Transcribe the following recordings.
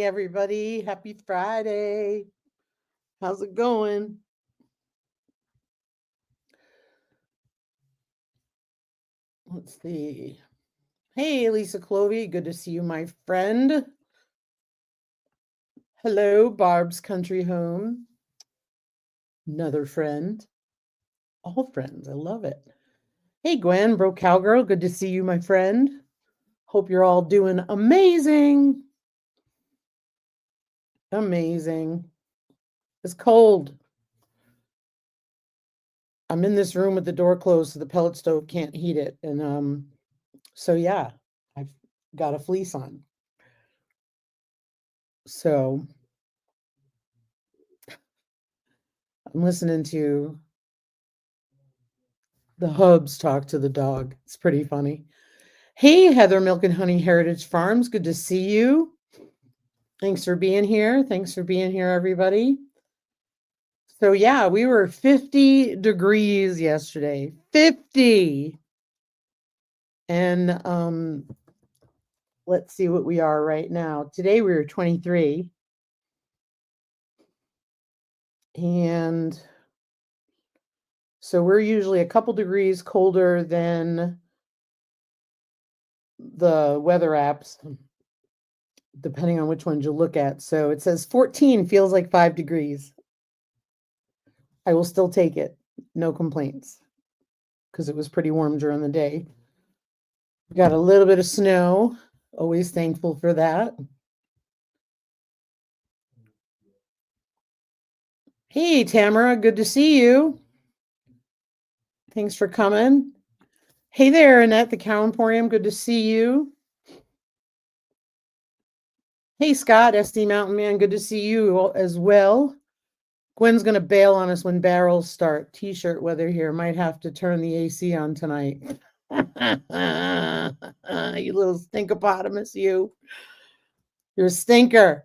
everybody. Happy Friday. How's it going? Let's see. Hey, Lisa Clovey. Good to see you, my friend. Hello, Barb's Country Home. Another friend. All friends. I love it. Hey, Gwen, Bro Cowgirl. Good to see you, my friend. Hope you're all doing amazing. Amazing. It's cold. I'm in this room with the door closed so the pellet stove can't heat it. And so yeah, I've got a fleece on. So I'm listening to the hubs talk to the dog. It's pretty funny. Hey, Heather Milk and Honey Heritage Farms. Good to see you. Thanks for being here. Thanks for being here, everybody. So yeah, we were 50 degrees yesterday. 50. And let's see what we are right now. Today we were 23. And so we're usually a couple degrees colder than the weather apps, depending on which ones you look at. So it says 14 feels like 5 degrees. I will still take it. No complaints. Because it was pretty warm during the day. We got a little bit of snow. Always thankful for that. Hey, Tamara. Good to see you. Thanks for coming. Hey there, Annette, the Cow Emporium. Good to see you. Hey, Scott, SD Mountain Man. Good to see you as well. Gwen's going to bail on us when barrels start. T-shirt weather here. Might have to turn the AC on tonight. You little stinkopotamus, you. You're a stinker.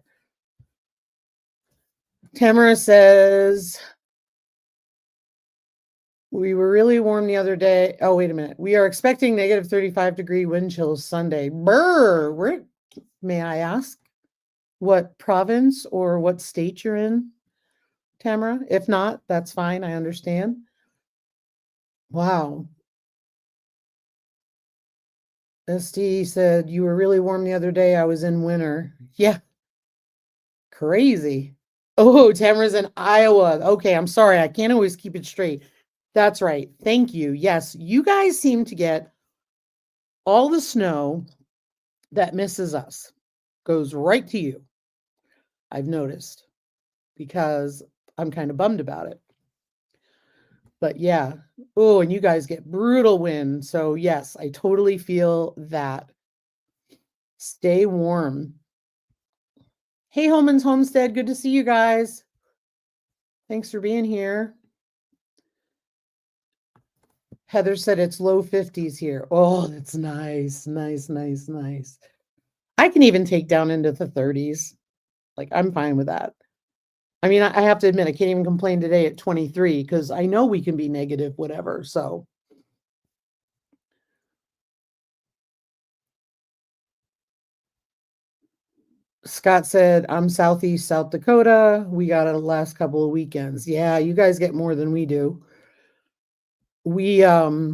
Tamara says, we were really warm the other day. Oh, wait a minute. We are expecting negative 35-degree wind chills Sunday. Brr. Where, may I ask what province or what state you're in, Tamara? If not, that's fine. I understand. Wow. SD said, you were really warm the other day. I was in winter. Yeah. Crazy. Oh, Tamara's in Iowa. Okay, I'm sorry. I can't always keep it straight. That's right. Thank you. Yes, you guys seem to get all the snow that misses us. Goes right to you. I've noticed because I'm kind of bummed about it. But yeah. Oh, and you guys get brutal wind. So yes, I totally feel that. Stay warm. Hey, Holman's Homestead. Good to see you guys. Thanks for being here. Heather said it's low 50s here. Oh, that's nice. Nice, nice, nice. I can even take down into the 30s. Like, I'm fine with that. I mean, I have to admit, I can't even complain today at 23 because I know we can be negative, whatever. So, Scott said, I'm Southeast South Dakota. We got it the last couple of weekends. Yeah, you guys get more than we do. We got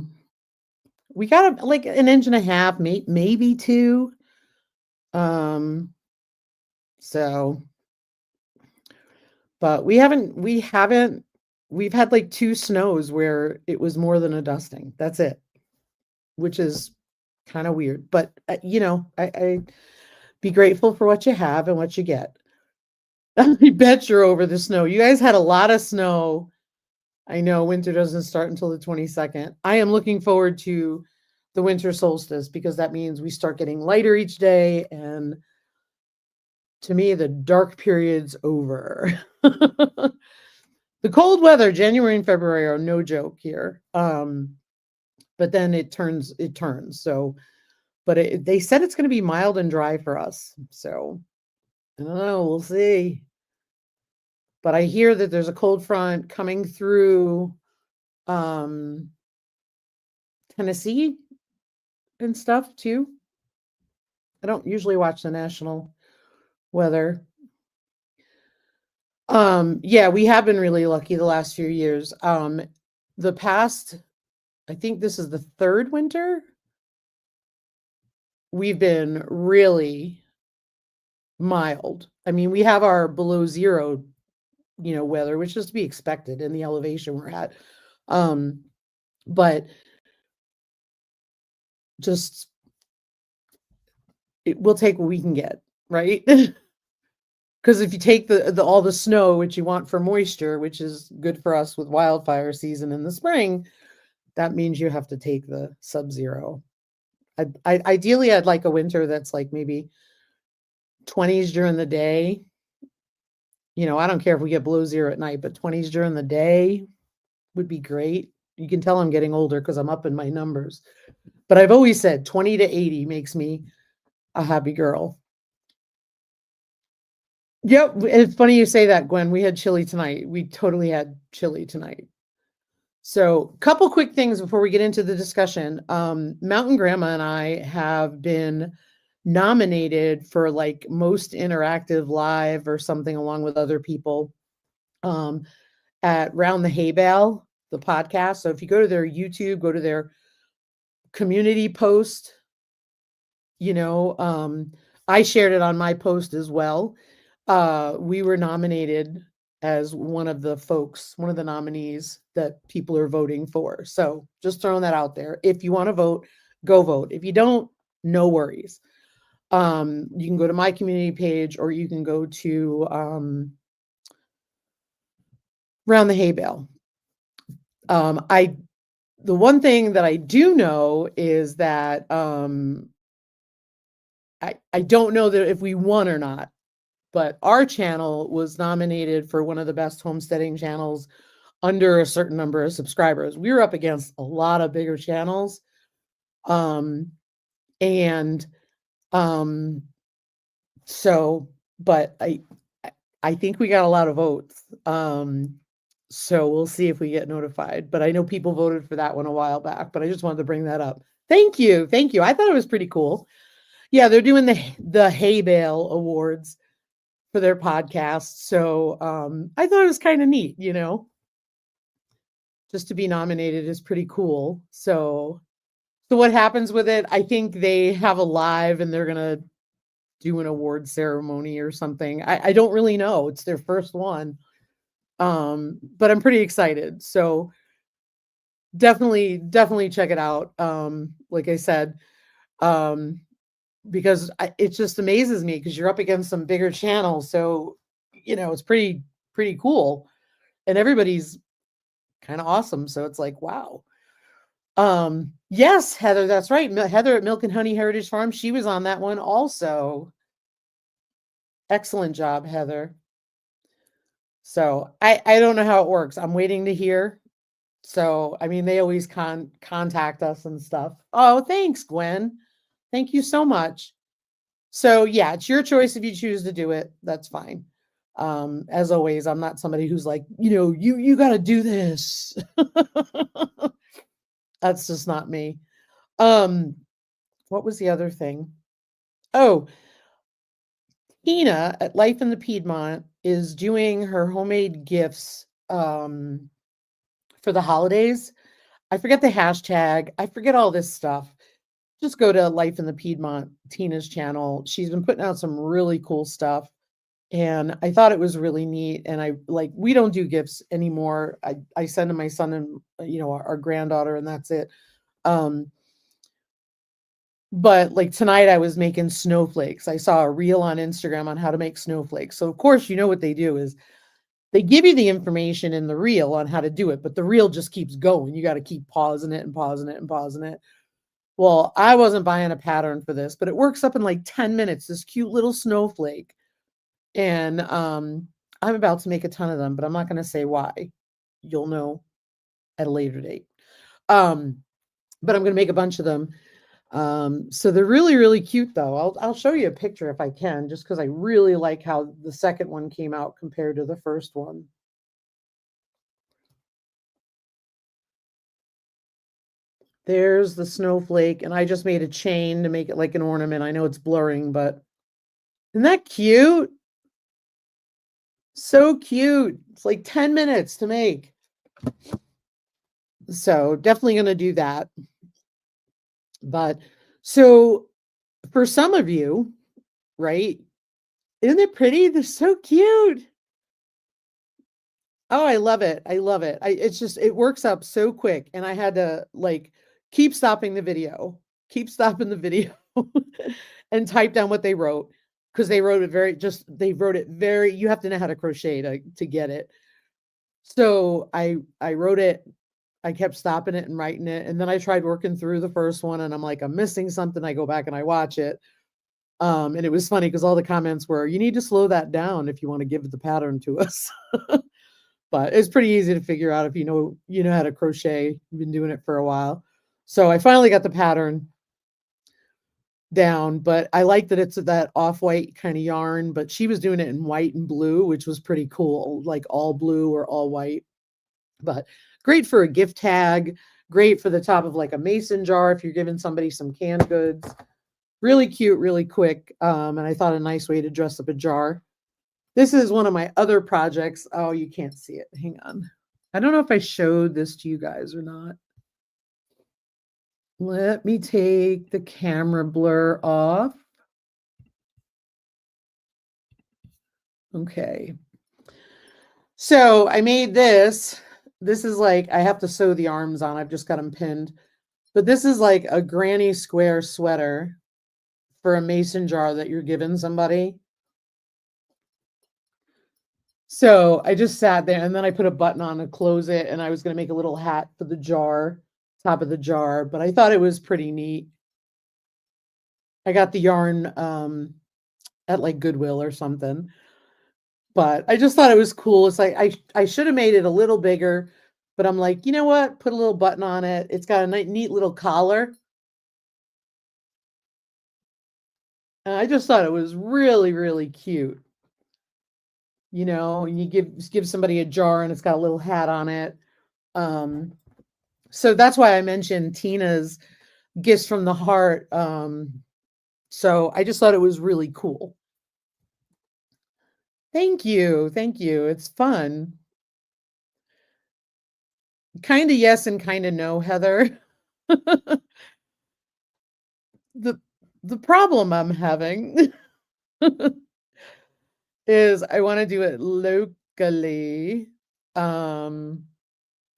like an inch and a half, maybe two. So, but we've had like 2 snows where it was more than a dusting. That's it, which is kind of weird. But I be grateful for what you have and what you get. I bet you're over the snow. You guys had a lot of snow. I know winter doesn't start until the 22nd. I am looking forward to the winter solstice because that means we start getting lighter each day. And to me, the dark period's over. The cold weather, January and February, are no joke here. But then it turns. So, but they said it's going to be mild and dry for us. So, I don't know. We'll see. But I hear that there's a cold front coming through Tennessee and stuff too. I don't usually watch the national weather. Yeah, we have been really lucky the last few years. The past, I think this is the third winter, we've been really mild. I mean, we have our below zero, weather, which is to be expected in the elevation we're at. But just we'll take what we can get, right? Because if you take the all the snow, which you want for moisture, which is good for us with wildfire season in the spring, that means you have to take the sub-zero. Ideally, I'd like a winter that's like maybe 20s during the day. I don't care if we get below zero at night, but 20s during the day would be great. You can tell I'm getting older because I'm up in my numbers. But I've always said 20 to 80 makes me a happy girl. Yep. It's funny you say that, Gwen. We had chili tonight. We totally had chili tonight. So, couple quick things before we get into the discussion. Mountain Grandma and I have been nominated for like most interactive live or something along with other people at Round the Hay Bale, the podcast. So if you go to their YouTube, go to their community post, I shared it on my post as well. We were nominated as one of the nominees that people are voting for. So just throwing that out there. If you want to vote, go vote. If you don't, no worries. You can go to my community page or you can go to Round the Hay Bale. The one thing that I do know is that I don't know that if we won or not, but our channel was nominated for one of the best homesteading channels under a certain number of subscribers. We were up against a lot of bigger channels. So, but I think we got a lot of votes. So we'll see if we get notified. But I know people voted for that one a while back, but I just wanted to bring that up. Thank you. Thank you. I thought it was pretty cool. Yeah, they're doing the Hay Bale Awards for their podcast. So I thought it was kind of neat, just to be nominated is pretty cool. So what happens with it? I think they have a live and they're gonna do an award ceremony or something. I don't really know. It's their first one. But I'm pretty excited. So definitely check it out. Like I said, because it just amazes me because you're up against some bigger channels. So, it's pretty cool. And everybody's kind of awesome. So it's like, wow. Yes, Heather, that's right. Heather at Milk and Honey Heritage Farm. She was on that one also. Excellent job, Heather. So I don't know how it works. I'm waiting to hear. So, I mean, they always contact us and stuff. Oh, thanks, Gwen. Thank you so much. So yeah, it's your choice if you choose to do it. That's fine. As always, I'm not somebody who's like, you got to do this. That's just not me. What was the other thing? Oh, Tina at Life in the Piedmont is doing her homemade gifts for the holidays. I forget the hashtag. I forget all this stuff. Just go to Life in the Piedmont, Tina's channel. She's been putting out some really cool stuff. And I thought it was really neat. And we don't do gifts anymore. I send to my son and, our granddaughter, and that's it. But like tonight I was making snowflakes. I saw a reel on Instagram on how to make snowflakes. So of course, what they do is they give you the information in the reel on how to do it, but the reel just keeps going. You got to keep pausing it and pausing it and pausing it. Well, I wasn't buying a pattern for this, but it works up in like 10 minutes, this cute little snowflake. And I'm about to make a ton of them, but I'm not going to say why. You'll know at a later date. But I'm going to make a bunch of them. So they're really, really cute though. I'll show you a picture if I can, just because I really like how the second one came out compared to the first one. There's the snowflake, and I just made a chain to make it like an ornament. I know it's blurring, but Isn't that cute? So cute. It's like 10 minutes to make. So definitely going to do that. But so for some of you, right? Isn't it pretty? They're so cute. Oh, I love it. I love it. It's just it works up so quick, and I had to like keep stopping the video, keep stopping the video, and type down what they wrote because they wrote it they wrote it very. You have to know how to crochet to get it. So I wrote it. I kept stopping it and writing it, and then I tried working through the first one, and I'm like, I'm missing something. I go back and I watch it. And it was funny because all the comments were, you need to slow that down if you want to give the pattern to us. But it's pretty easy to figure out if you know how to crochet. You've been doing it for a while. So I finally got the pattern down, but I like that it's that off-white kind of yarn, but she was doing it in white and blue, which was pretty cool, like all blue or all white. But great for a gift tag, great for the top of like a mason jar if you're giving somebody some canned goods. Really cute, really quick. And I thought a nice way to dress up a jar. This is one of my other projects. Oh, you can't see it. Hang on. I don't know if I showed this to you guys or not. Let me take the camera blur off. Okay. So I made this. This is like, I have to sew the arms on. I've just got them pinned. But this is like a granny square sweater for a mason jar that you're giving somebody. So I just sat there and then I put a button on to close it, and I was going to make a little hat for the jar, top of the jar, but I thought it was pretty neat. I got the yarn at like Goodwill or something, but I just thought it was cool. It's like I should have made it a little bigger, but I'm like, you know what? Put a little button on it. It's got a neat little collar. And I just thought it was really, really cute. You know, you give somebody a jar and it's got a little hat on it. So that's why I mentioned Tina's gifts from the heart. So I just thought it was really cool. Thank you. Thank you. It's fun. Kind of yes and kind of no, Heather. the the problem I'm having is I want to do it locally.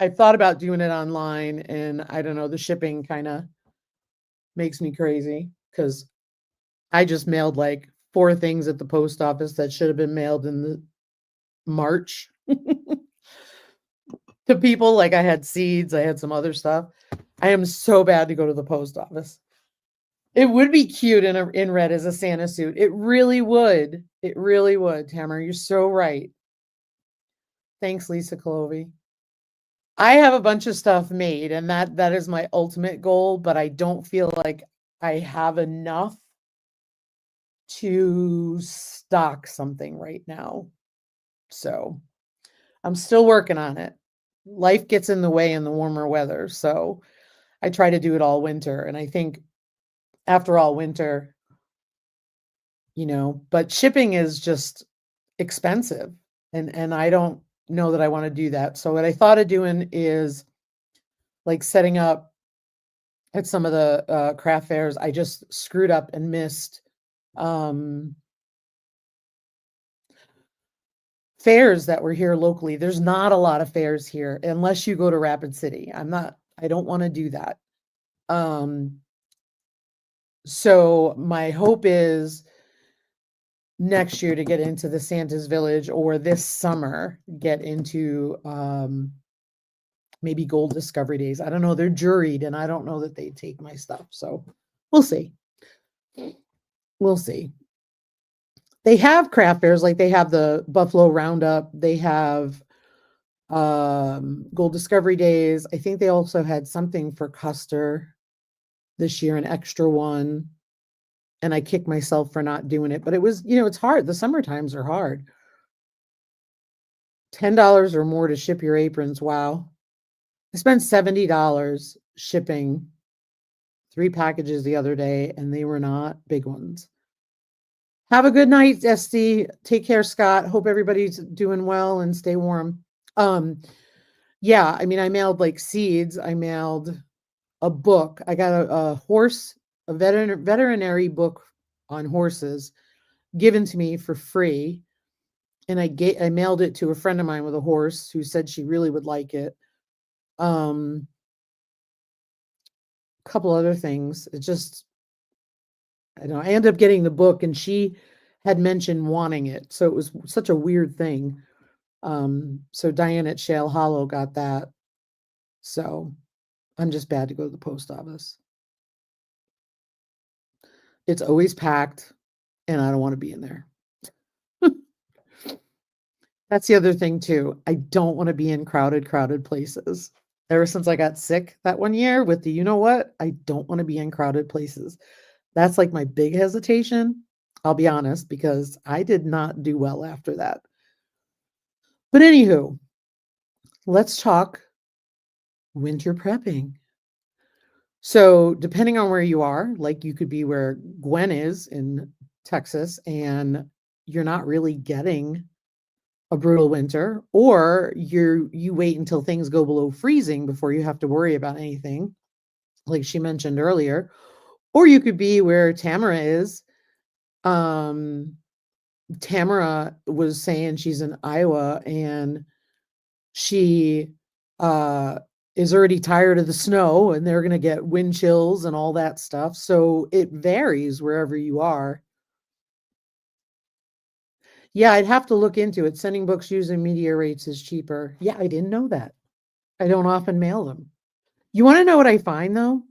I thought about doing it online, and I don't know, the shipping kind of makes me crazy because I just mailed like 4 things at the post office that should have been mailed in the March to people. Like I had seeds, I had some other stuff. I am so bad to go to the post office. It would be cute in red as a Santa suit. It really would. It really would, Tamara. You're so right. Thanks, Lisa Clovey. I have a bunch of stuff made, and that is my ultimate goal, but I don't feel like I have enough to stock something right now. So I'm still working on it. Life gets in the way in the warmer weather. So I try to do it all winter. And I think after all winter, but shipping is just expensive. And I don't know that I want to do that. So what I thought of doing is like setting up at some of the craft fairs. I just screwed up and missed fairs that were here locally. There's not a lot of fairs here unless you go to Rapid City. I don't want to do that. So my hope is next year to get into the Santa's Village, or this summer get into maybe Gold Discovery Days. I don't know. They're juried, and I don't know that they take my stuff. So we'll see. We'll see. They have craft fairs, like they have the Buffalo Roundup. They have Gold Discovery Days. I think they also had something for Custer this year, an extra one. And I kick myself for not doing it, but it was, it's hard. The summer times are hard. $10 or more to ship your aprons. Wow. I spent $70 shipping 3 packages the other day, and they were not big ones. Have a good night, SD. Take care, Scott. Hope everybody's doing well and stay warm. Yeah, I mean, I mailed like seeds. I mailed a book. I got a horse, a veterinary book on horses given to me for free. And I mailed it to a friend of mine with a horse who said she really would like it. A couple other things. It just, I don't know. I ended up getting the book and she had mentioned wanting it. So it was such a weird thing. So Diane at Shale Hollow got that. So I'm just bad to go to the post office. It's always packed and I don't want to be in there. That's the other thing too. I don't want to be in crowded places. Ever since I got sick that one year with the, you know what? I don't want to be in crowded places. That's like my big hesitation. I'll be honest, because I did not do well after that. But anywho, let's talk winter prepping. So depending on where you are, like you could be where Gwen is in Texas and you're not really getting a brutal winter, or you wait until things go below freezing before you have to worry about anything, like she mentioned earlier. Or you could be where Tamara is. Tamara was saying she's in Iowa and she is already tired of the snow and they're going to get wind chills and all that stuff. So it varies wherever you are. Yeah, I'd have to look into it. Sending books using media rates is cheaper. Yeah, I didn't know that. I don't often mail them. You want to know what I find though?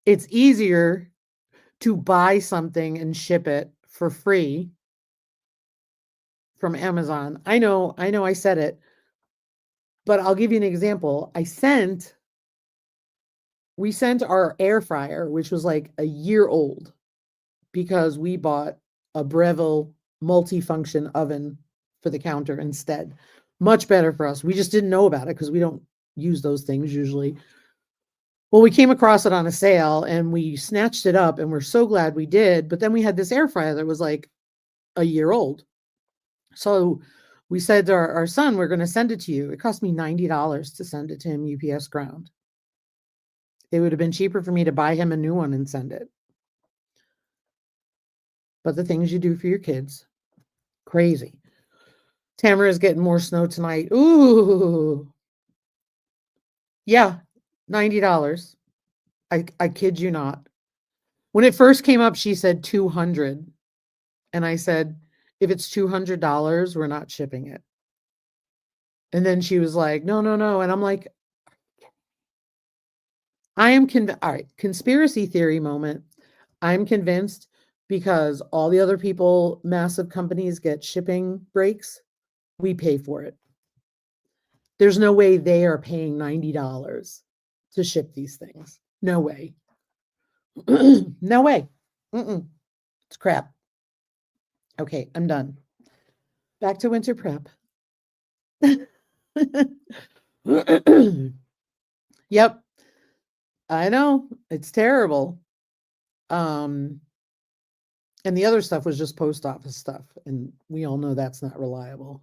It's easier to buy something and ship it for free from Amazon. I know I said it, but I'll give you an example. We sent our air fryer, which was like a year old, because we bought a Breville multifunction oven for the counter instead. Much better for us. We just didn't know about it because we don't use those things usually. Well, we came across it on a sale and we snatched it up and we're so glad we did. But then we had this air fryer that was like a year old. So we said to our son, we're going to send it to you. It cost me $90 to send it to him UPS ground. It would have been cheaper for me to buy him a new one and send it. But the things you do for your kids, crazy. Tamara is getting more snow tonight. Ooh. Yeah, $90. I kid you not. When it first came up, she said 200. And I said, if it's $200, we're not shipping it. And then she was like, no. And I'm like, all right, conspiracy theory moment. I'm convinced because all the other people, massive companies get shipping breaks. We pay for it. There's no way they are paying $90 to ship these things. No way. No way. It's crap. Okay, I'm done. Back to winter prep. Yep. I know. It's terrible. And the other stuff was just post office stuff. And we all know that's not reliable.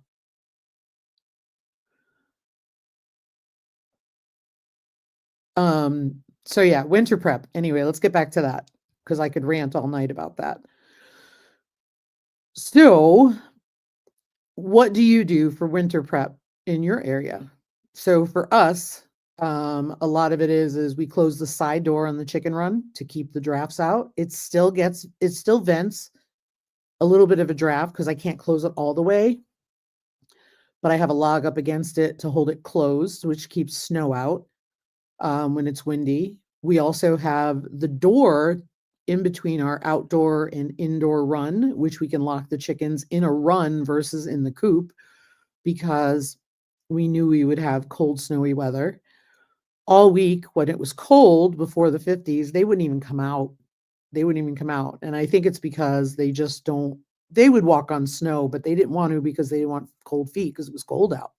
So yeah, winter prep. Anyway, let's get back to that because I could rant all night about that. So what do you do for winter prep in your area? So for us, a lot of it is we close the side door on the chicken run to keep the drafts out. It still vents a little bit of a draft because I can't close it all the way, but I have a log up against it to hold it closed, which keeps snow out when it's windy. We also have the door in between our outdoor and indoor run, which we can lock the chickens in a run versus in the coop, because we knew we would have cold, snowy weather. All week when it was cold before the 50s, they wouldn't even come out. And I think it's because they would walk on snow, but they didn't want to because they didn't want cold feet because it was cold out.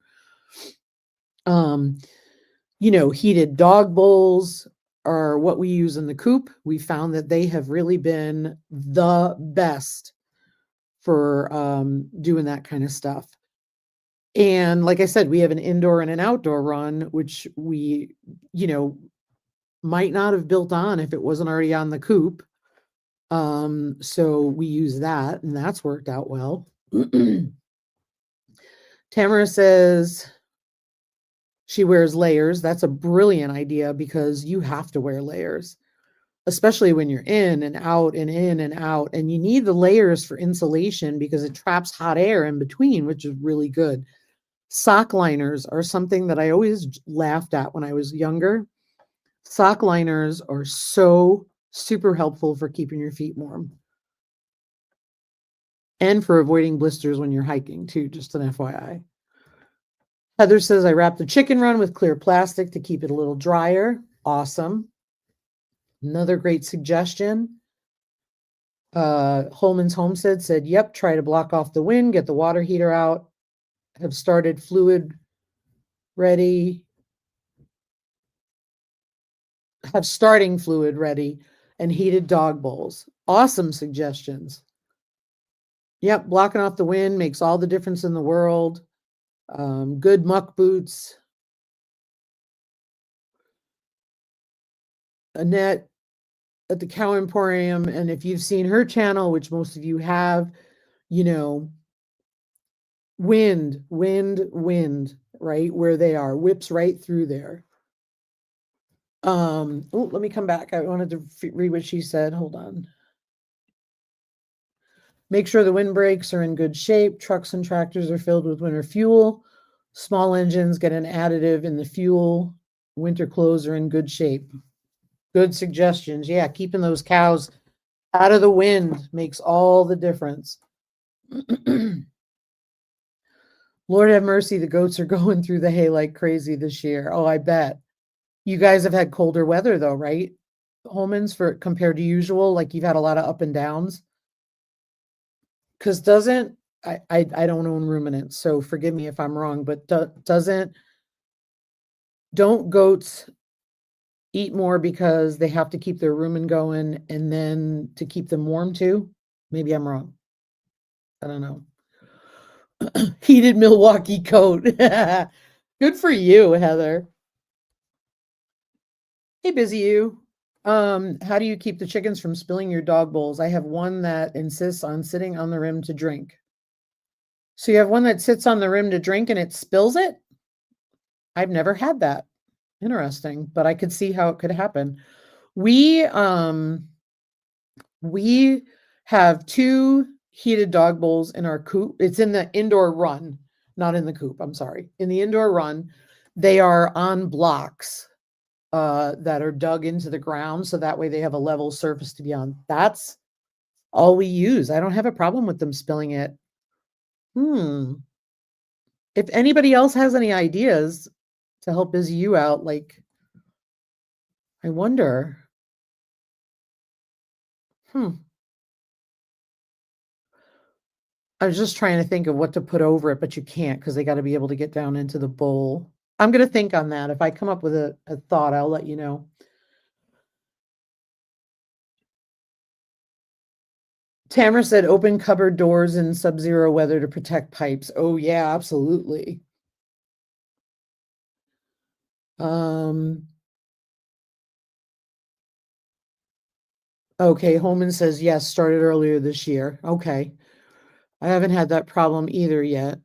Heated dog bowls are what we use in the coop. We found that they have really been the best for doing that kind of stuff. And like I said, we have an indoor and an outdoor run, which we, might not have built on if it wasn't already on the coop. So we use that, and that's worked out well. Tamara says she wears layers. That's a brilliant idea because you have to wear layers, especially when you're in and out and in and out. And you need the layers for insulation because it traps hot air in between, which is really good. Sock liners are something that I always laughed at when I was younger. Sock liners are so super helpful for keeping your feet warm and for avoiding blisters when you're hiking too, just an FYI. Heather says, I wrap the chicken run with clear plastic to keep it a little drier. Awesome. Another great suggestion. Holman's Homestead said, yep, try to block off the wind, get the water heater out, have started fluid ready, have starting fluid ready, and heated dog bowls. Awesome suggestions. Yep, blocking off the wind makes all the difference in the world. Good muck boots. Annette at the Cow Emporium, and if you've seen her channel, which most of you have, wind, right where they are, whips right through there. Let me come back. I wanted to read what she said. Hold on. Make sure the windbreaks are in good shape. Trucks and tractors are filled with winter fuel. Small engines get an additive in the fuel. Winter clothes are in good shape. Good suggestions. Yeah, keeping those cows out of the wind makes all the difference. Lord have mercy, the goats are going through the hay like crazy this year. Oh, I bet. You guys have had colder weather though, right? Holman's compared to usual, like you've had a lot of up and downs. Because I don't own ruminants, so forgive me if I'm wrong, but don't goats eat more because they have to keep their rumen going and then to keep them warm too? Maybe I'm wrong. I don't know. Heated Milwaukee coat. Good for you, Heather. Hey, busy you. How do you keep the chickens from spilling your dog bowls? I have one that insists on sitting on the rim to drink. So you have one that sits on the rim to drink and it spills it? I've never had that. Interesting, but I could see how it could happen. We have 2 heated dog bowls in our coop. It's in the indoor run, not in the coop. I'm sorry. In the indoor run, they are on blocks that are dug into the ground. So that way they have a level surface to be on. That's all we use. I don't have a problem with them spilling it. If anybody else has any ideas to help busy you out, like, I wonder. I was just trying to think of what to put over it, but you can't because they got to be able to get down into the bowl. I'm going to think on that. If I come up with a thought, I'll let you know. Tamara said open cupboard doors in sub-zero weather to protect pipes. Oh, yeah, absolutely. Okay, Holman says yes, started earlier this year. Okay. I haven't had that problem either yet.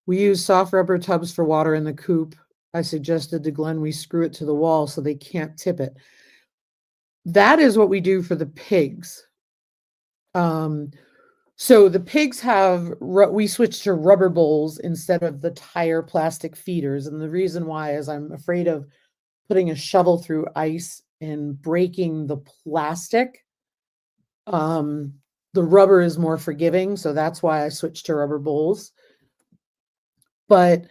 We use soft rubber tubs for water in the coop. I suggested to Glenn we screw it to the wall so they can't tip it. That is what we do for the pigs. So the pigs we switched to rubber bowls instead of the tire plastic feeders. And the reason why is I'm afraid of putting a shovel through ice and breaking the plastic. The rubber is more forgiving, so that's why I switched to rubber bowls. But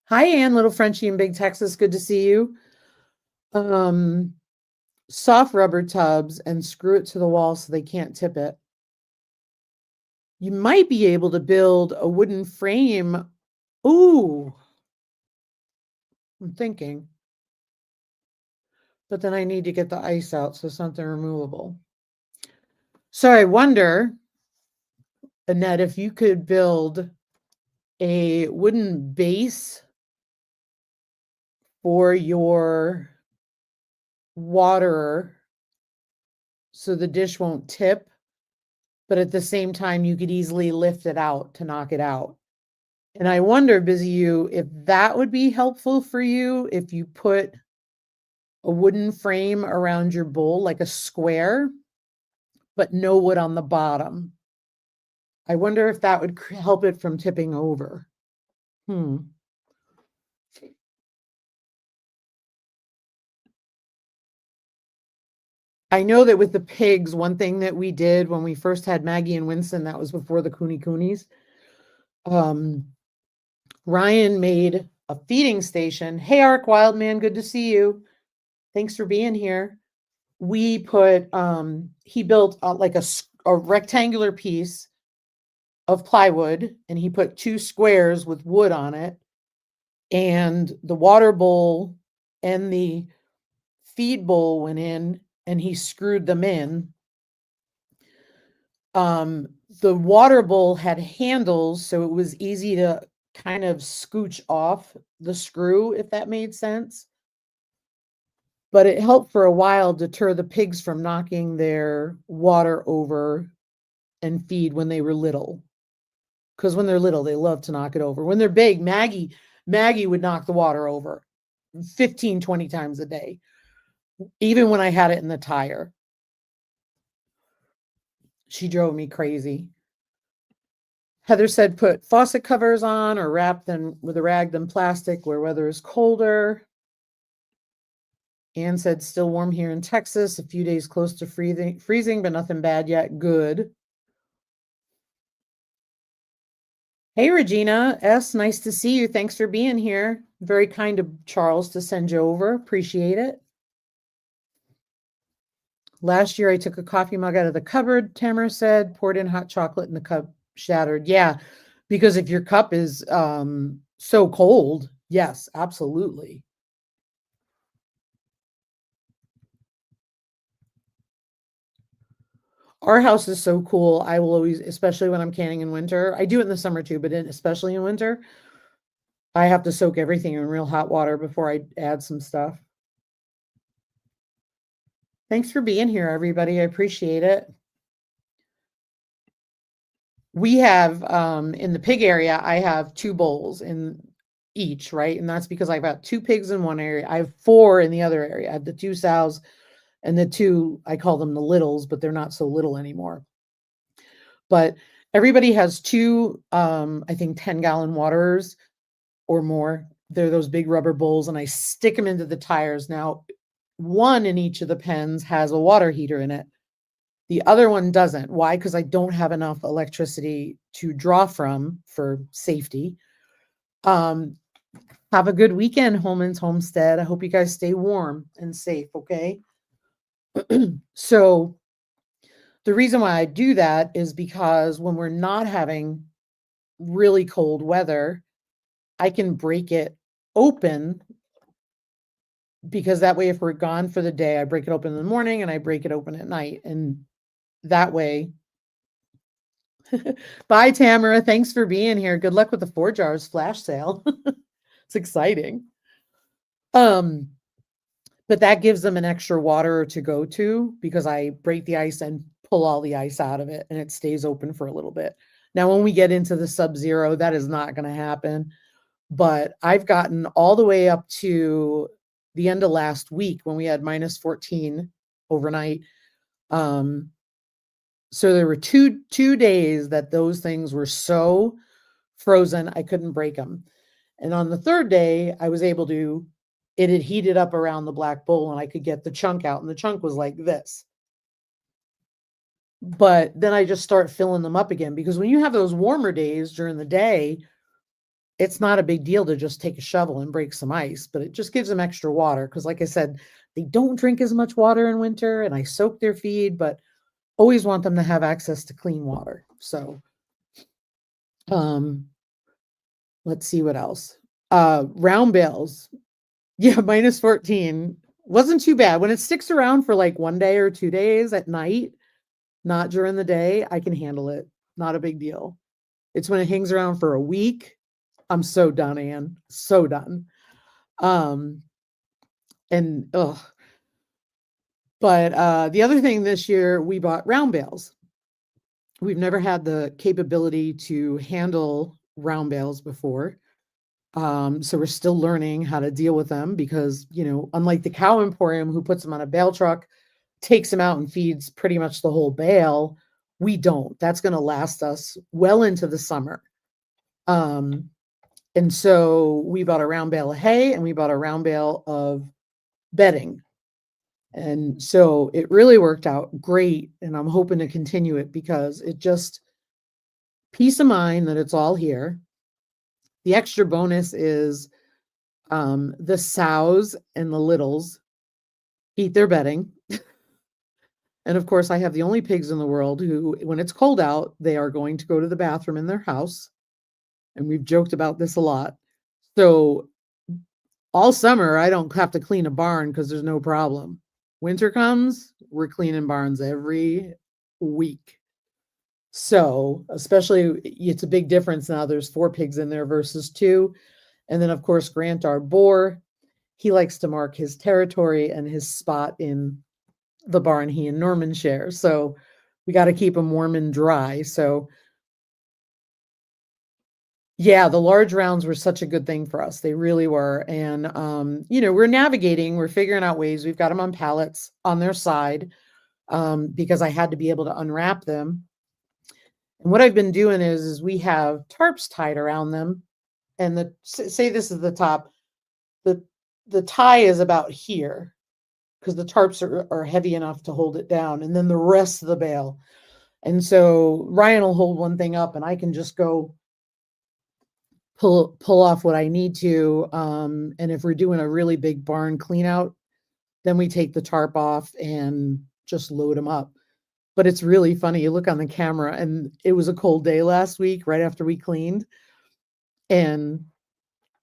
hi, Ann, little Frenchie in Big Texas. Good to see you. Soft rubber tubs and screw it to the wall so they can't tip it. You might be able to build a wooden frame. Ooh, I'm thinking. But then I need to get the ice out, so something removable. So I wonder, Annette, if you could build a wooden base for your waterer so the dish won't tip, but at the same time you could easily lift it out to knock it out. And I wonder, Busy You, if that would be helpful for you if you put a wooden frame around your bowl, like a square, but no wood on the bottom. I wonder if that would help it from tipping over. I know that with the pigs, one thing that we did when we first had Maggie and Winston, that was before the Coonies. Ryan made a feeding station. Hey, Ark Wildman, good to see you. Thanks for being here. We put, he built like a rectangular piece of plywood, and he put 2 squares with wood on it, and the water bowl and the feed bowl went in, and he screwed them in. The water bowl had handles, so it was easy to kind of scooch off the screw, if that made sense. But it helped for a while deter the pigs from knocking their water over and feed when they were little. Because when they're little, they love to knock it over. When they're big, Maggie would knock the water over 15, 20 times a day, even when I had it in the tire. She drove me crazy. Heather said put faucet covers on or wrap them with a rag than plastic where weather is colder. Anne said still warm here in Texas, a few days close to freezing, but nothing bad yet. Good. Hey, Regina S., nice to see you. Thanks for being here. Very kind of Charles to send you over. Appreciate it. Last year, I took a coffee mug out of the cupboard, Tamara said, poured in hot chocolate, and the cup shattered. Yeah, because if your cup is so cold, yes, absolutely. Our house is so cool. I will always, especially when I'm canning in winter, I do it in the summer too, but especially in winter, I have to soak everything in real hot water before I add some stuff. Thanks for being here, everybody. I appreciate it. We have, in the pig area, I have 2 bowls in each, right? And that's because I've got 2 pigs in one area. I have 4 in the other area. I have the 2 sows and the 2, I call them the littles, but they're not so little anymore. But everybody has 2, I think 10-gallon waterers or more. They're those big rubber bowls, and I stick them into the tires. Now, one in each of the pens has a water heater in it. The other one doesn't. Why? Because I don't have enough electricity to draw from for safety. Have a good weekend, Holman's Homestead. I hope you guys stay warm and safe, okay? So the reason why I do that is because when we're not having really cold weather, I can break it open, because that way, if we're gone for the day, I break it open in the morning and I break it open at night. And that way, bye, Tamara. Thanks for being here. Good luck with the 4 jars flash sale. It's exciting. But that gives them an extra water to go to, because I break the ice and pull all the ice out of it, and it stays open for a little bit. Now, when we get into the sub-zero, that is not going to happen. But I've gotten all the way up to the end of last week when we had minus 14 overnight. So there were two days that those things were so frozen, I couldn't break them. And on the 3rd day, I was able to, it had heated up around the black bowl and I could get the chunk out, and the chunk was like this. But then I just start filling them up again, because when you have those warmer days during the day, it's not a big deal to just take a shovel and break some ice, but it just gives them extra water. Because like I said, they don't drink as much water in winter, and I soak their feed, but always want them to have access to clean water. So, let's see what else. Round bales. Yeah, minus 14 wasn't too bad. When it sticks around for like 1 day or 2 days at night, not during the day, I can handle it. not a big deal. It's when it hangs around for a week, I'm so done, Anne. So done. Um, and ugh. But the other thing this year, we bought round bales. We've never had the capability to handle round bales before. So we're still learning how to deal with them because, unlike the Cow Emporium, who puts them on a bale truck, takes them out and feeds pretty much the whole bale, we don't. That's going to last us well into the summer. And so we bought a round bale of hay and we bought a round bale of bedding. And so it really worked out great. And I'm hoping to continue it because it just peace of mind that it's all here. The extra bonus is the sows and the littles eat their bedding. And of course, I have the only pigs in the world who, when it's cold out, they are going to go to the bathroom in their house. And we've joked about this a lot. So all summer, I don't have to clean a barn because there's no problem. Winter comes, we're cleaning barns every week. So especially, it's a big difference now. There's 4 pigs in there versus 2. And then, of course, Grant, our boar, he likes to mark his territory and his spot in the barn he and Norman share. So we got to keep him warm and dry. So yeah, the large rounds were such a good thing for us. They really were. And, we're navigating, we're figuring out ways. We've got them on pallets on their side because I had to be able to unwrap them. And what I've been doing is we have tarps tied around them. And say this is the top, the tie is about here because the tarps are heavy enough to hold it down. And then the rest of the bale. And so Ryan will hold one thing up and I can just go pull off what I need to. And if we're doing a really big barn clean out, then we take the tarp off and just load them up. But it's really funny. You look on the camera and it was a cold day last week, right after we cleaned. And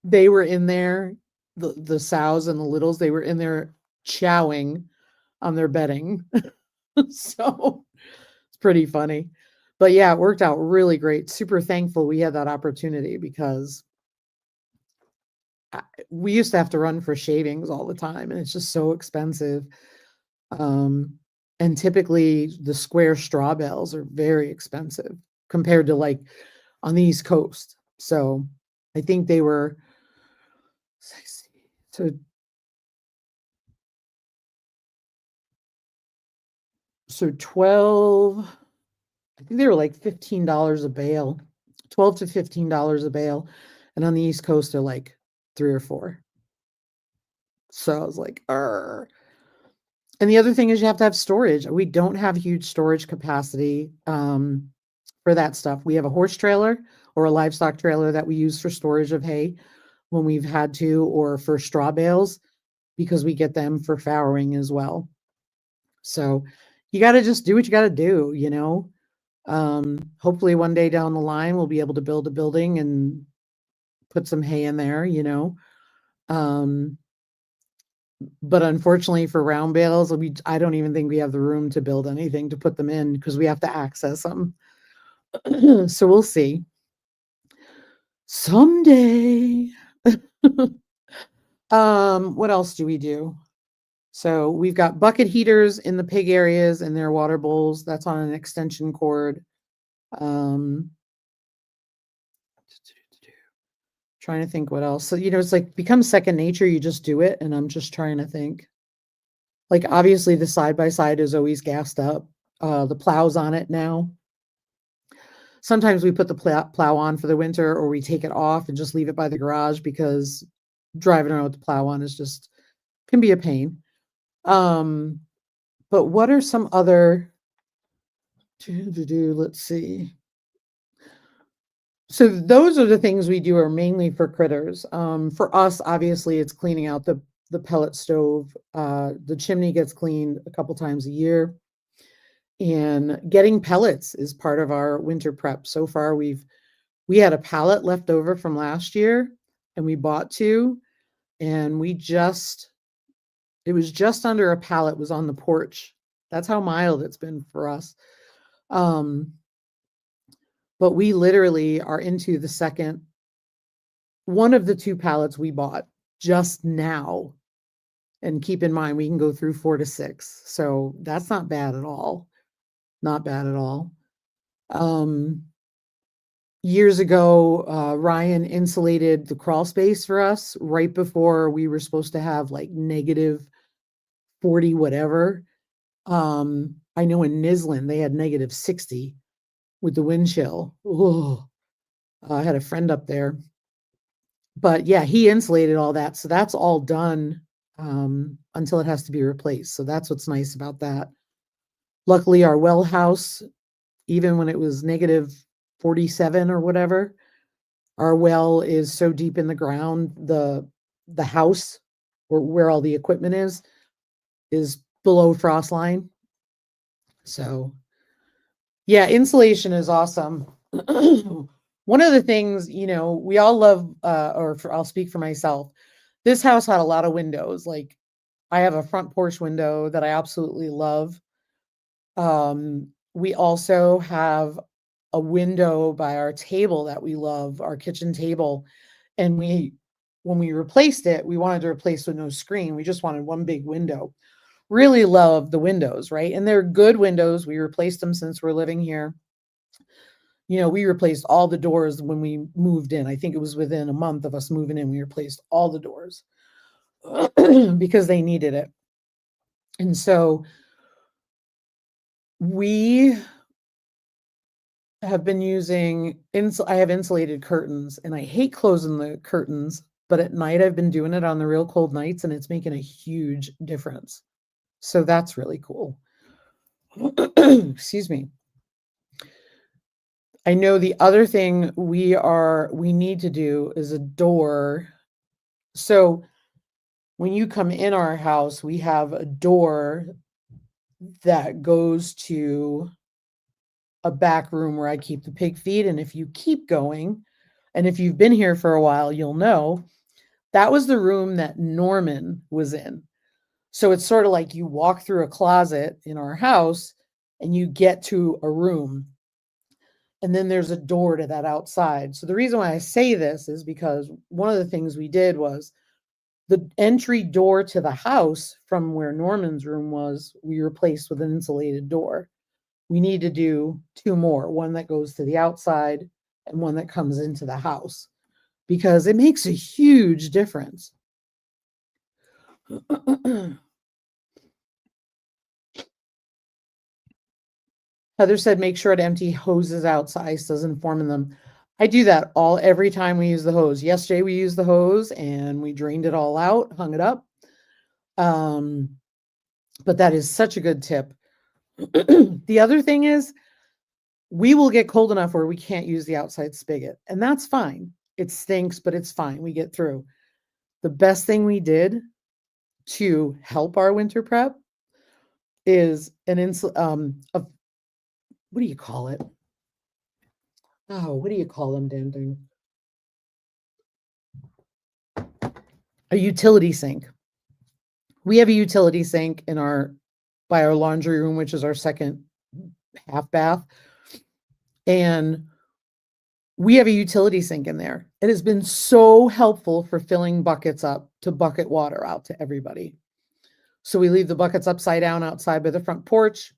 they were in there, the sows and the littles, they were in there chowing on their bedding. So it's pretty funny. But yeah, it worked out really great. Super thankful we had that opportunity because we used to have to run for shavings all the time and it's just so expensive. And typically the square straw bales are very expensive compared to like on the East Coast. So I think they were so 12, I think they were like $15 a bale, $12 to $15 a bale. And on the East Coast, they're like 3 or 4. So I was like, And the other thing is you have to have storage. We don't have huge storage capacity for that stuff. We have a horse trailer or a livestock trailer that we use for storage of hay when we've had to, or for straw bales, because we get them for farrowing as well. So you got to just do what you got to do, hopefully one day down the line, we'll be able to build a building and put some hay in there, but unfortunately for round bales, I don't even think we have the room to build anything to put them in because we have to access them. So we'll see. Someday. What else do we do? So we've got bucket heaters in the pig areas and their water bowls. That's on an extension cord. Trying to think what else. So, it's like becomes second nature. You just do it. And I'm just trying to think. Like, obviously the side-by-side is always gassed up. The plow's on it now. Sometimes we put the plow on for the winter or we take it off and just leave it by the garage because driving around with the plow on can be a pain. But what are some other, let's see. So those are the things we do are mainly for critters. For us, obviously it's cleaning out the pellet stove. The chimney gets cleaned a couple times a year. And getting pellets is part of our winter prep. So far, we had a pallet left over from last year and we bought 2 and it was just under a pallet was on the porch. That's how mild it's been for us. but we literally are into the second one of the 2 pallets we bought just now. And keep in mind, we can go through 4 to 6. So that's not bad at all. Not bad at all. Years ago, Ryan insulated the crawl space for us right before we were supposed to have like negative 40 whatever. I know in Nislin, they had negative 60 with the wind chill. Oh, I had a friend up there. But yeah, he insulated all that. So that's all done until it has to be replaced. So that's what's nice about that. Luckily, our well house, even when it was negative 47 or whatever, our well is so deep in the ground, the house where all the equipment is below frost line. So yeah, insulation is awesome. One of the things, we all love, I'll speak for myself. This house had a lot of windows. Like I have a front porch window that I absolutely love. We also have a window by our table that we love, our kitchen table. And when we replaced it, we wanted to replace with no screen. We just wanted one big window. Really love the windows, right? And they're good windows. We replaced them since we're living here. We replaced all the doors when we moved in. I think it was within a month of us moving in, we replaced all the doors because they needed it. And so we have been using, I have insulated curtains, and I hate closing the curtains, but at night I've been doing it on the real cold nights, and it's making a huge difference. So that's really cool. Excuse me. I know the other thing we need to do is a door. So when you come in our house, we have a door that goes to a back room where I keep the pig feed. And if you keep going, and if you've been here for a while, you'll know that was the room that Norman was in. So it's sort of like you walk through a closet in our house and you get to a room. And then there's a door to that outside. So the reason why I say this is because one of the things we did was the entry door to the house from where Norman's room was, we replaced with an insulated door. We need to do 2 more, one that goes to the outside and one that comes into the house, because it makes a huge difference. Heather said, make sure to empty hoses out so ice doesn't form in them. I do that every time we use the hose. Yesterday we used the hose and we drained it all out, hung it up. But that is such a good tip. The other thing is, we will get cold enough where we can't use the outside spigot, and that's fine. It stinks, but it's fine. We get through. The best thing we did to help our winter prep is what do you call it? Oh, what do you call them, damn thing? A utility sink. We have a utility sink by our laundry room, which is our second half bath. And we have a utility sink in there. It has been so helpful for filling buckets up to bucket water out to everybody. So we leave the buckets upside down outside by the front porch.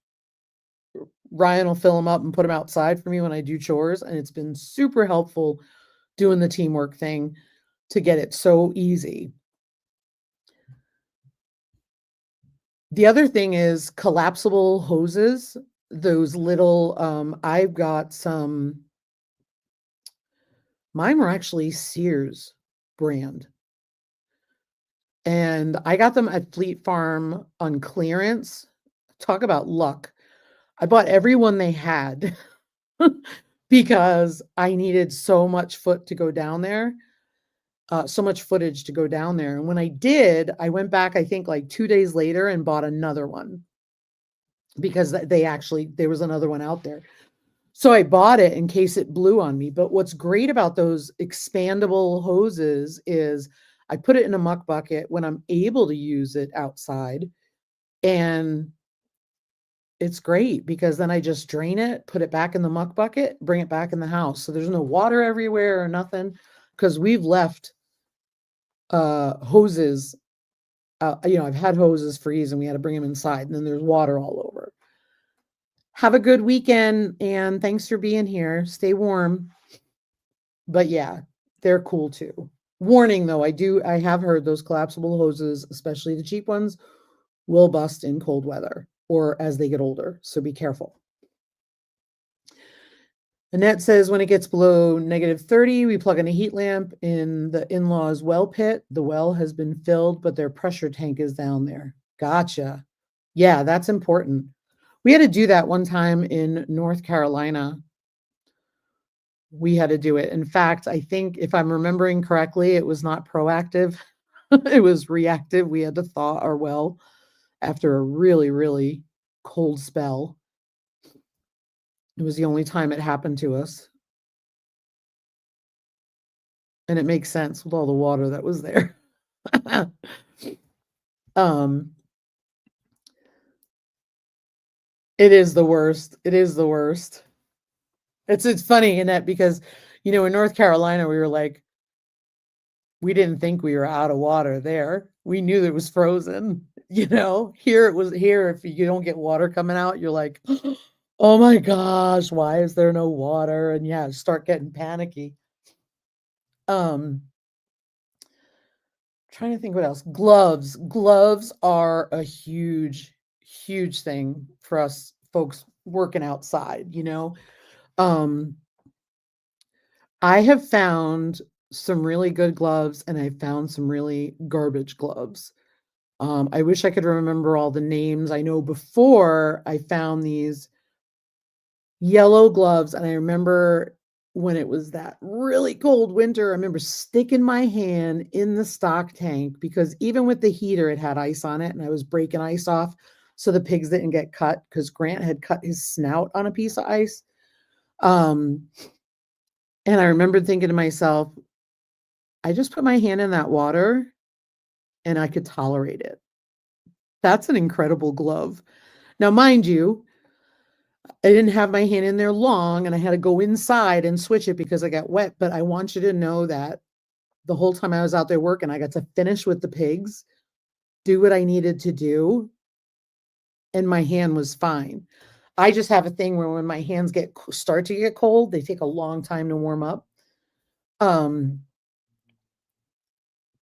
Ryan will fill them up and put them outside for me when I do chores. And it's been super helpful doing the teamwork thing to get it so easy. The other thing is collapsible hoses. Those little, I've got some, mine were actually Sears brand. And I got them at Fleet Farm on clearance. Talk about luck. I bought every one they had because I needed so much foot to go down there, so much footage to go down there. And when I did, I went back, I think like 2 days later, and bought another one because there was another one out there. So I bought it in case it blew on me. But what's great about those expandable hoses is I put it in a muck bucket when I'm able to use it outside, and it's great because then I just drain it, put it back in the muck bucket, bring it back in the house. So there's no water everywhere or nothing because we've left hoses. I've had hoses freeze and we had to bring them inside, and then there's water all over. Have a good weekend, and thanks for being here. Stay warm. But yeah, they're cool too. Warning though, I have heard those collapsible hoses, especially the cheap ones, will bust in cold weather or as they get older. So be careful. Annette says when it gets below -30, we plug in a heat lamp in the in-laws well pit. The well has been filled, but their pressure tank is down there. Gotcha. Yeah, that's important. We had to do that one time in North Carolina. We had to do it. In fact, I think if I'm remembering correctly, it was not proactive. It was reactive. We had to thaw our well after a really, really cold spell. It was the only time it happened to us. And it makes sense with all the water that was there. It is the worst. It is the worst. It's funny in that because, in North Carolina, we were like, we didn't think we were out of water there. We knew that it was frozen. Here if you don't get water coming out, you're like, oh my gosh, why is there no water? And yeah, start getting panicky. Trying to think what else. Gloves. Gloves are a huge, huge thing for us folks working outside, I have found some really good gloves and I found some really garbage gloves. I wish I could remember all the names. I know before I found these yellow gloves, and I remember when it was that really cold winter, I remember sticking my hand in the stock tank because even with the heater, it had ice on it and I was breaking ice off so the pigs didn't get cut because Grant had cut his snout on a piece of ice. And I remember thinking to myself, I just put my hand in that water and I could tolerate it. That's an incredible glove. Now, mind you, I didn't have my hand in there long and I had to go inside and switch it because I got wet. But I want you to know that the whole time I was out there working, I got to finish with the pigs, do what I needed to do, and my hand was fine. I just have a thing where when my hands start to get cold, they take a long time to warm up.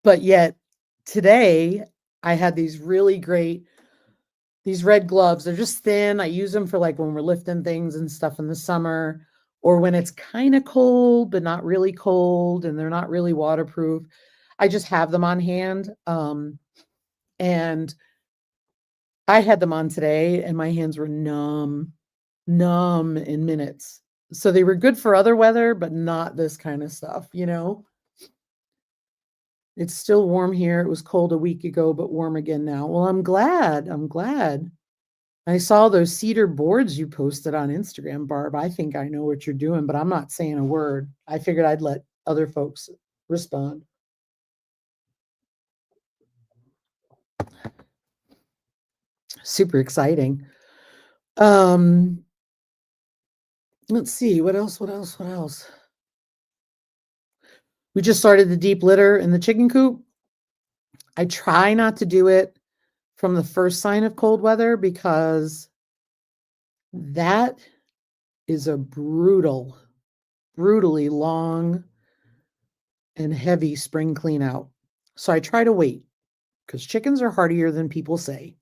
But yet today I had these really great, these red gloves. They're just thin. I use them for like when we're lifting things and stuff in the summer, or when it's kind of cold, but not really cold, and they're not really waterproof. I just have them on hand. And I had them on today and my hands were numb in minutes. So they were good for other weather, but not this kind of stuff, It's still warm here. It was cold a week ago, but warm again now. Well, I'm glad. I saw those cedar boards you posted on Instagram, Barb. I think I know what you're doing, but I'm not saying a word. I figured I'd let other folks respond. Super exciting. Let's see. What else? We just started the deep litter in the chicken coop. I try not to do it from the first sign of cold weather because that is a brutally long and heavy spring clean out. So I try to wait because chickens are hardier than people say.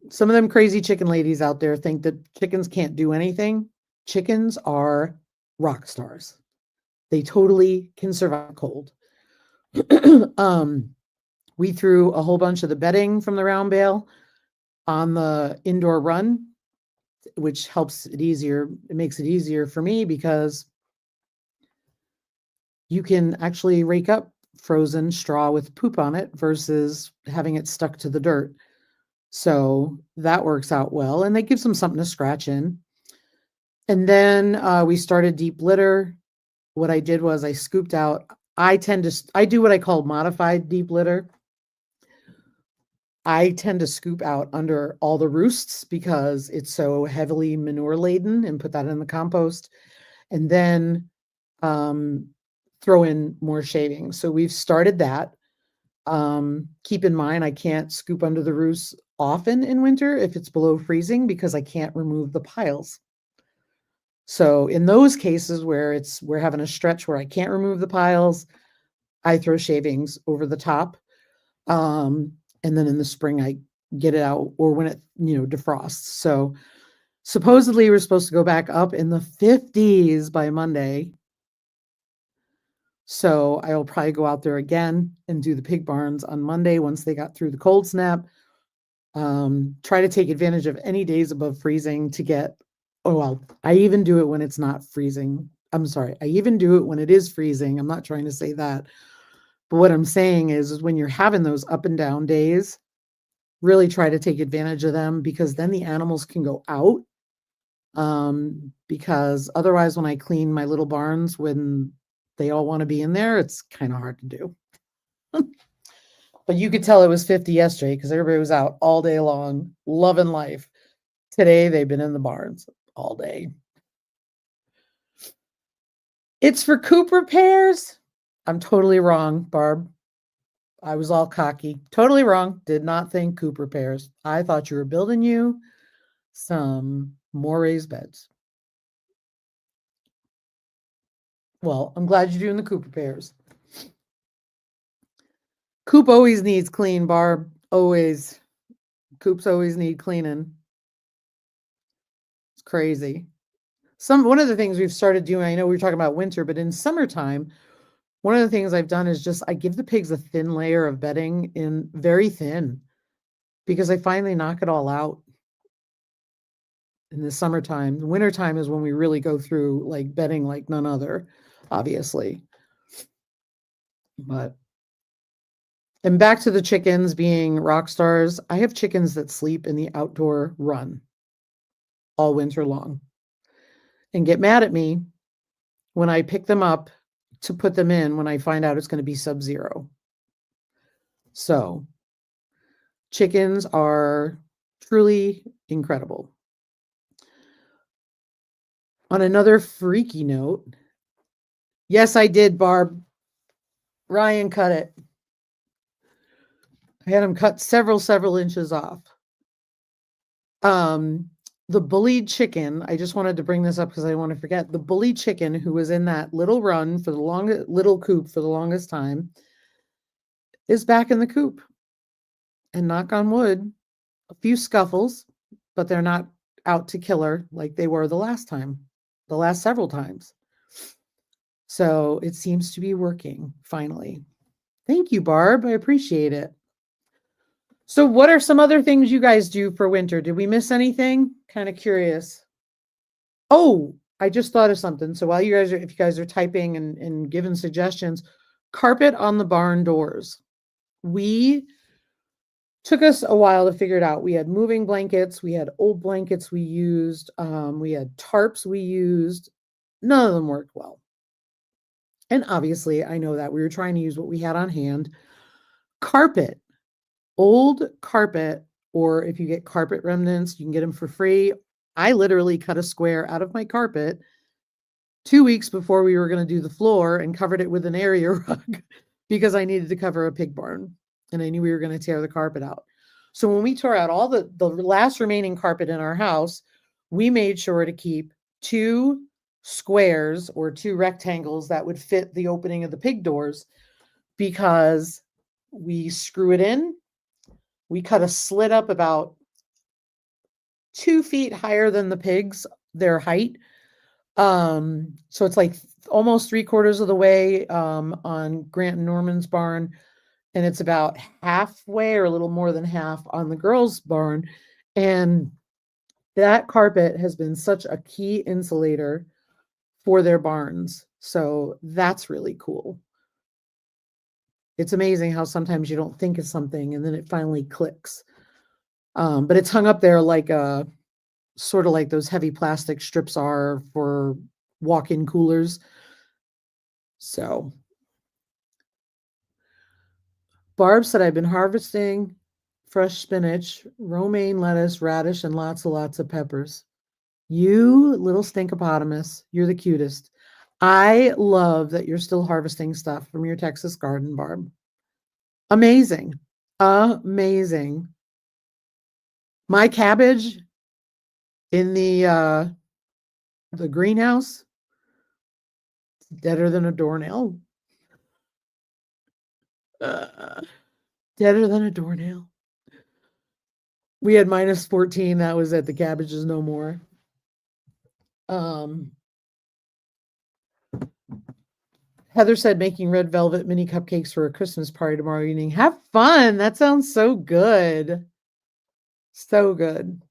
Some of them crazy chicken ladies out there think that chickens can't do anything. Chickens are rock stars. They totally can survive cold. We threw a whole bunch of the bedding from the round bale on the indoor run, which helps it easier. It makes it easier for me because you can actually rake up frozen straw with poop on it versus having it stuck to the dirt. So that works out well, and that gives them something to scratch in. And then we started deep litter. What I did was I scooped out. I do what I call modified deep litter. I tend to scoop out under all the roosts because it's so heavily manure laden and put that in the compost. And then throw in more shavings. So we've started that. Keep in mind, I can't scoop under the roosts often in winter if it's below freezing because I can't remove the piles. So in those cases where we're having a stretch where I can't remove the piles, I throw shavings over the top. And then in the spring I get it out, or when it, defrosts. So supposedly we're supposed to go back up in the 50s by Monday. So I will probably go out there again and do the pig barns on Monday once they got through the cold snap. Try to take advantage of any days above freezing to get, I even do it when it's not freezing. I'm sorry. I even do it when it is freezing. I'm not trying to say that. But what I'm saying is when you're having those up and down days, really try to take advantage of them because then the animals can go out. Because otherwise when I clean my little barns, when they all want to be in there, it's kind of hard to do. But you could tell it was 50 yesterday because everybody was out all day long, loving life. Today, they've been in the barns all day. It's for coop repairs. I'm totally wrong, Barb. I was all cocky. Totally wrong. Did not think coop repairs. I thought you were building you some more raised beds. Well, I'm glad you're doing the coop repairs. Coop always needs clean, Barb. Always. Coops always need cleaning. It's crazy. One of the things we've started doing, I know we were talking about winter, but in summertime, one of the things I've done is just I give the pigs a thin layer of bedding, in very thin, because I find they knock it all out in the summertime. The wintertime is when we really go through like bedding like none other, obviously. And back to the chickens being rock stars. I have chickens that sleep in the outdoor run all winter long and get mad at me when I pick them up to put them in when I find out it's going to be sub-zero. So chickens are truly incredible. On another freaky note, yes, I did, Barb. Ryan cut it. I had him cut several inches off. The bullied chicken, I just wanted to bring this up because I want to forget. The bullied chicken who was in that little run for the little coop for the longest time is back in the coop. And knock on wood, a few scuffles, but they're not out to kill her like they were the last several times. So it seems to be working finally. Thank you, Barb. I appreciate it. So what are some other things you guys do for winter? Did we miss anything? Kind of curious. Oh, I just thought of something. So while if you guys are typing and giving suggestions, carpet on the barn doors. We took us a while to figure it out. We had moving blankets. We had old blankets we used. We had tarps we used. None of them worked well. And obviously, I know that we were trying to use what we had on hand. Carpet, old carpet, or if you get carpet remnants, you can get them for free. I literally cut a square out of my carpet 2 weeks before we were going to do the floor and covered it with an area rug because I needed to cover a pig barn and I knew we were going to tear the carpet out. So when we tore out all the last remaining carpet in our house, we made sure to keep 2 squares or 2 rectangles that would fit the opening of the pig doors, because we screw it in. We cut a slit up about 2 feet higher than the pigs, their height. So it's like almost 3/4 of the way on Grant and Norman's barn. And it's about halfway or a little more than half on the girls' barn. And that carpet has been such a key insulator for their barns. So that's really cool. It's amazing how sometimes you don't think of something and then it finally clicks. But it's hung up there like sort of like those heavy plastic strips are for walk-in coolers. So Barb said, I've been harvesting fresh spinach, romaine lettuce, radish, and lots of peppers. You little stinkopotamus, you're the cutest. I love that you're still harvesting stuff from your Texas garden, Barb. Amazing. Amazing. My cabbage in the greenhouse, deader than a doornail. Deader than a doornail. We had minus 14. That was it. The cabbage is no more. Heather said making red velvet mini cupcakes for a Christmas party tomorrow evening. Have fun. That sounds so good. So good.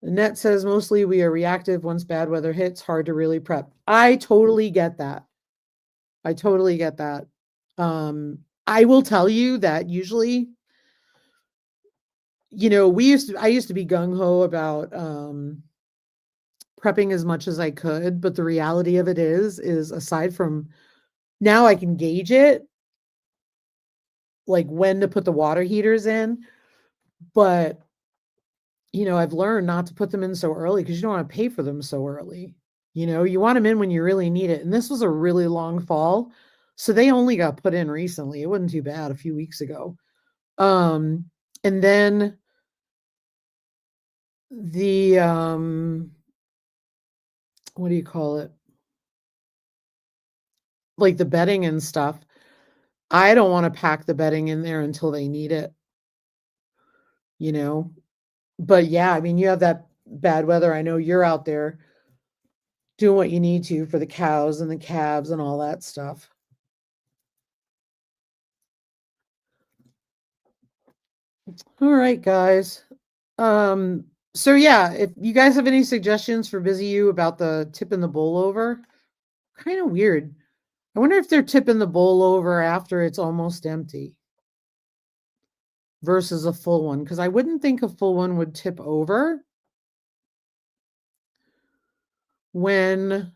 Annette says mostly we are reactive once bad weather hits, hard to really prep. I totally get that. I totally get that. I will tell you that usually, you know, I used to be gung ho about prepping as much as I could, but the reality of it is aside from now I can gauge it, like when to put the water heaters in, but you know, I've learned not to put them in so early because you don't want to pay for them so early. You know, you want them in when you really need it. And this was a really long fall. So they only got put in recently. It wasn't too bad a few weeks ago. And then the what do you call it? Like the bedding and stuff. I don't want to pack the bedding in there until they need it. You know, but yeah, I mean, you have that bad weather. I know you're out there doing what you need to for the cows and the calves and all that stuff. All right, guys. So yeah, if you guys have any suggestions for Busy You about the tipping the bowl over, kind of weird. I wonder if they're tipping the bowl over after it's almost empty versus a full one, because I wouldn't think a full one would tip over when,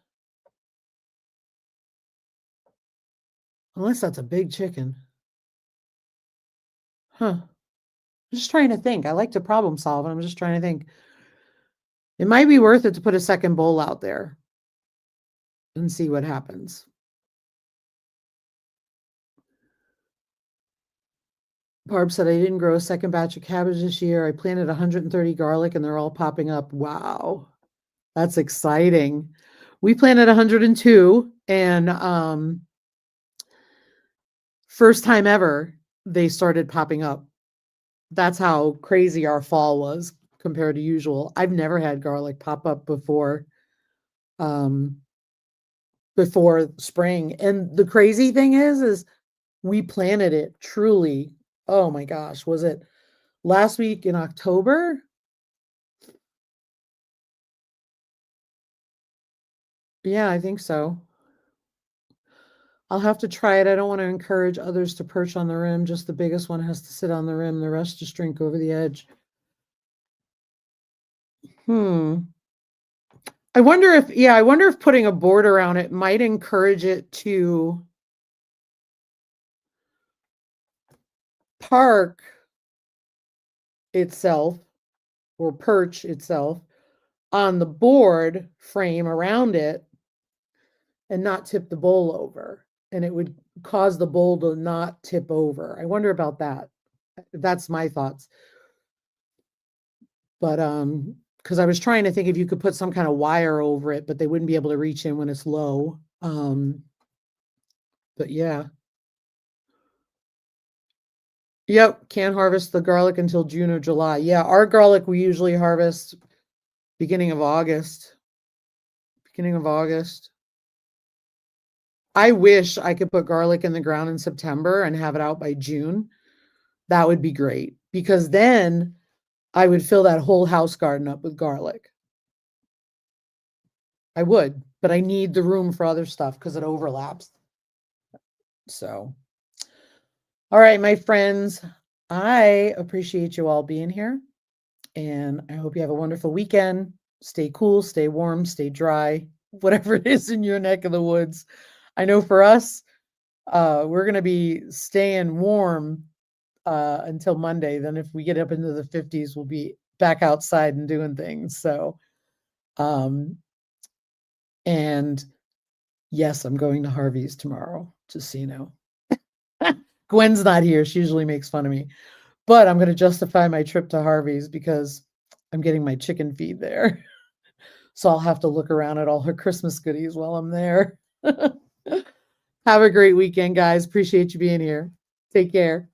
unless that's a big chicken. Huh. I'm just trying to think. I like to problem solve, and I'm just trying to think. It might be worth it to put a second bowl out there and see what happens. Barb said, I didn't grow a second batch of cabbage this year. I planted 130 garlic and they're all popping up. Wow. That's exciting. We planted 102 and first time ever they started popping up. That's how crazy our fall was compared to usual. I've never had garlic pop up before spring. And the crazy thing is we planted it truly. Oh my gosh, was it last week in October? Yeah, I think so. I'll have to try it. I don't want to encourage others to perch on the rim. Just the biggest one has to sit on the rim. The rest just drink over the edge. I wonder if putting a board around it might encourage it to park itself or perch itself on the board frame around it and not tip the bowl over. And it would cause the bowl to not tip over. I wonder about that. That's my thoughts. But because I was trying to think if you could put some kind of wire over it, but they wouldn't be able to reach in when it's low. But yeah. Yep, can't harvest the garlic until June or July. Yeah, our garlic we usually harvest beginning of August. Beginning of August. I wish I could put garlic in the ground in September and have it out by June. That would be great because then I would fill that whole house garden up with garlic. I would, but I need the room for other stuff because it overlaps. So, all right, my friends, I appreciate you all being here and I hope you have a wonderful weekend. Stay cool, stay warm, stay dry, whatever it is in your neck of the woods. I know for us, we're going to be staying warm until Monday. Then if we get up into the 50s, we'll be back outside and doing things. So, and yes, I'm going to Harvey's tomorrow, just so you know. Gwen's not here. She usually makes fun of me. But I'm going to justify my trip to Harvey's because I'm getting my chicken feed there. So I'll have to look around at all her Christmas goodies while I'm there. Have a great weekend, guys. Appreciate you being here. Take care.